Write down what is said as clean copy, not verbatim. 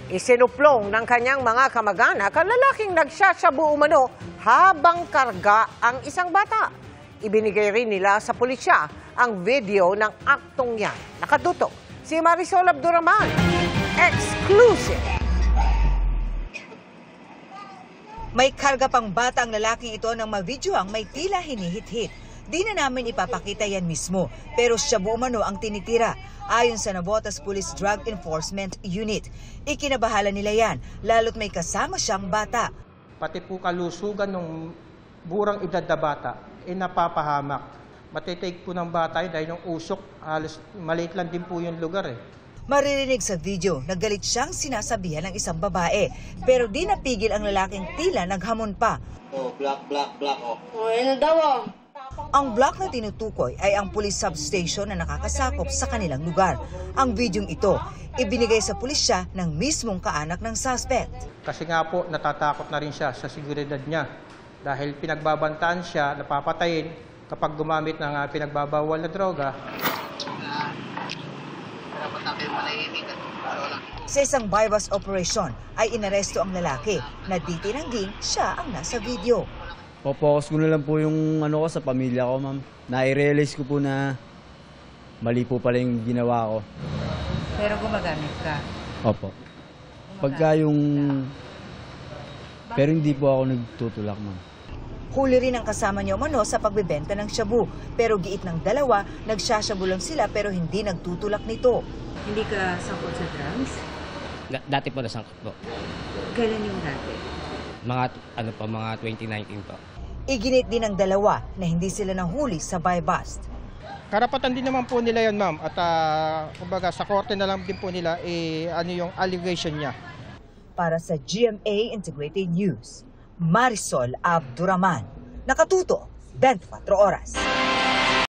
Isinuplong ng kanyang mga kamag-anak ang lalaking nagsasyabu umano habang karga ang isang bata. Ibinigay rin nila sa pulisya ang video ng aktong yan. Nakatutok si Marisol Abduraman. Exclusive! May karga pang bata ang lalaking ito nang ma-videoang may tila hinihit-hit. Di na namin ipapakita yan mismo, pero shabu umano ang tinitira. Ayon sa Navotas Police Drug Enforcement Unit, ikinabahala nila yan, lalo't may kasama siyang bata. Pati po kalusugan ng burang edad na bata, napapahamak. Matitake po ng bata yun dahil yung usok, halos maliit lang din po yung lugar . Maririnig sa video, naggalit siyang sinasabihan ng isang babae, pero di napigil ang lalaking tila naghamon pa. Oh, black, oh. Oh, ano daw oh? Ang block na tinutukoy ay ang police substation na nakakasakop sa kanilang lugar. Ang videong ito, ibinigay sa pulisya ng mismong kaanak ng suspect. Kasi nga po, natatakot na rin siya sa seguridad niya. Dahil pinagbabantaan siya, napapatayin kapag gumamit ng pinagbabawal na droga. Sa isang bypass operation ay inaresto ang lalaki na di tinangging siya ang nasa video. Focus ko na lang po yung ko sa pamilya ko, ma'am. Nai-realize ko po na mali po pala yung ginawa ko. Pero gumagamit ka? Opo. Pagka yung... Pero hindi po ako nagtutulak, ma'am. Huli rin ang kasama niya umano sa pagbebenta ng shabu. Pero giit ng dalawa, nagsashabu lang sila pero hindi nagtutulak nito. Hindi ka sangkot sa drugs? Dati po nasangkot po. Kailan yung dati? Mga 2019 po. Iginit din ng dalawa na hindi sila nahuli sa buy-bust. Karapatan din naman po nila yun, ma'am. At kumbaga, sa korte na lang din po nila yung allegation niya. Para sa GMA Integrated News, Marisol Abduraman. Nakatuto, 24 oras.